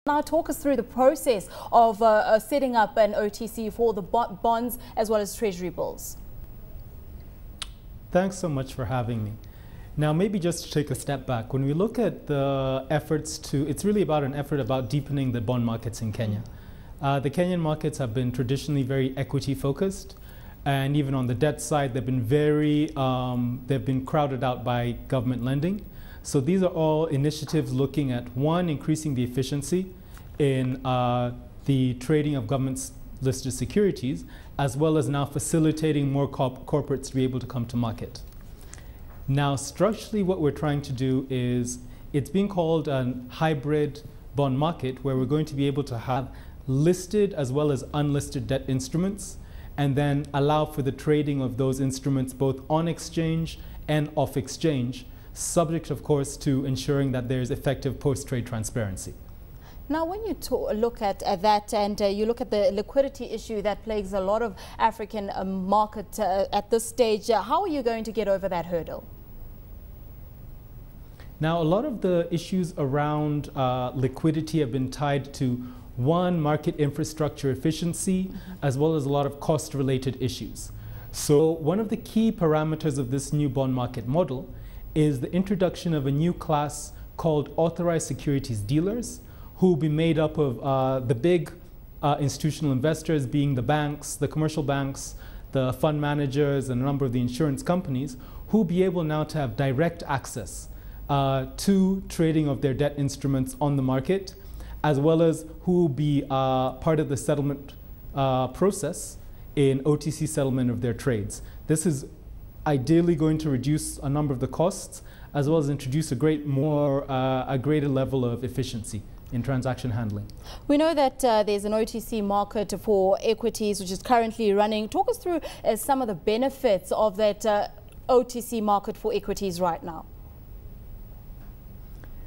Now talk us through the process of setting up an OTC for the bonds as well as treasury bills. Thanks so much for having me. Now maybe just to take a step back, when we look at the efforts it's really about an effort about deepening the bond markets in Kenya. The Kenyan markets have been traditionally very equity focused, and even on the debt side they've been crowded out by government lending. So these are all initiatives looking at, one, increasing the efficiency in the trading of government-listed securities, as well as now facilitating more corporates to be able to come to market. Now, structurally, what we're trying to do is, it's being called a hybrid bond market, where we're going to be able to have listed as well as unlisted debt instruments, and then allow for the trading of those instruments both on exchange and off exchange, subject, of course, to ensuring that there's effective post-trade transparency. Now, when you look at that and you look at the liquidity issue that plagues a lot of African market at this stage, how are you going to get over that hurdle? Now, a lot of the issues around liquidity have been tied to, one, market infrastructure efficiency, as well as a lot of cost-related issues. So one of the key parameters of this new bond market model is the introduction of a new class called authorized securities dealers, who will be made up of the big institutional investors, being the banks, the commercial banks, the fund managers, and a number of the insurance companies, who will be able now to have direct access to trading of their debt instruments on the market, as well as who will be part of the settlement process in OTC settlement of their trades. This is ideally going to reduce a number of the costs, as well as introduce a greater level of efficiency in transaction handling. We know that there's an OTC market for equities which is currently running. Talk us through some of the benefits of that OTC market for equities right now.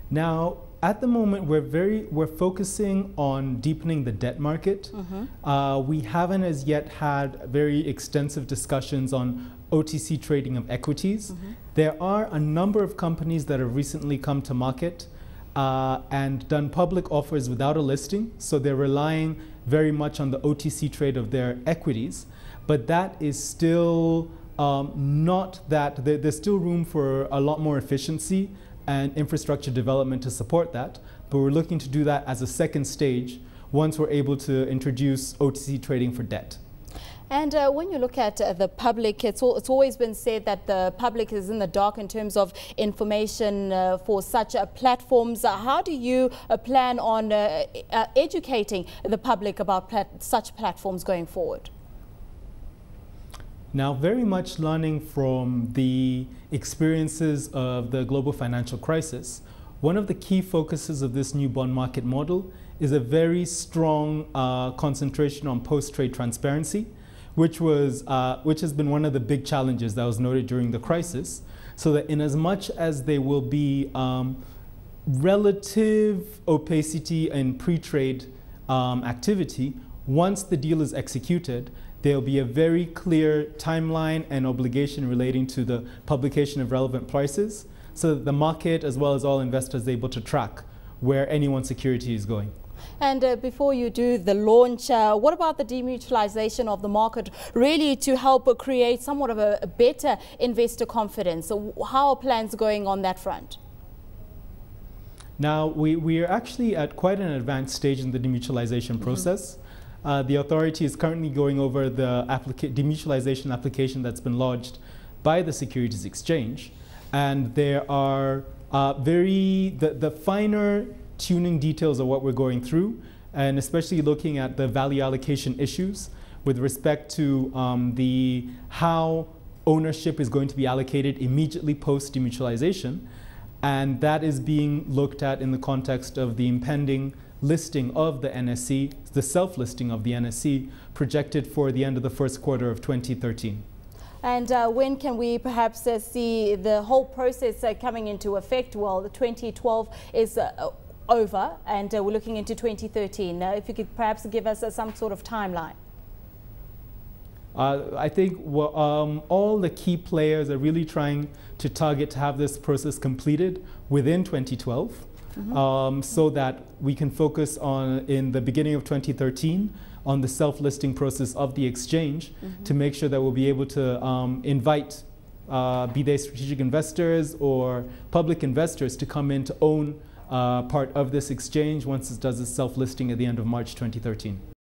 Now, at the moment, we're focusing on deepening the debt market. We haven't as yet had very extensive discussions on OTC trading of equities. There are a number of companies that have recently come to market and done public offers without a listing, so they're relying very much on the OTC trade of their equities, but that is still not that. There's still room for a lot more efficiency and infrastructure development to support that, but we're looking to do that as a second stage once we're able to introduce OTC trading for debt. And when you look at the public, it's always been said that the public is in the dark in terms of information for such platforms. How do you plan on educating the public about such platforms going forward? Now, very much learning from the experiences of the global financial crisis, one of the key focuses of this new bond market model is a very strong concentration on post-trade transparency, which has been one of the big challenges that was noted during the crisis, so that in as much as there will be relative opacity in pre-trade activity, once the deal is executed, there'll be a very clear timeline and obligation relating to the publication of relevant prices, so that the market, as well as all investors, are able to track where any one security is going. And before you do the launch, what about the demutualization of the market, really to help create somewhat of a better investor confidence? So how are plans going on that front? Now, we are actually at quite an advanced stage in the demutualization process. The authority is currently going over the demutualization application that's been lodged by the Securities Exchange, and there are the finer tuning details of what we're going through, and especially looking at the value allocation issues with respect to how ownership is going to be allocated immediately post demutualization, and that is being looked at in the context of the impending listing of the NSE, the self-listing of the NSE, projected for the end of the first quarter of 2013. And when can we perhaps see the whole process coming into effect? Well, the 2012 is over, and we're looking into 2013. If you could perhaps give us some sort of timeline. I think all the key players are really trying to target to have this process completed within 2012, so that we can focus on, in the beginning of 2013, on the self-listing process of the exchange to make sure that we'll be able to invite, be they strategic investors or public investors, to come in to own part of this exchange once it does its self-listing at the end of March 2013.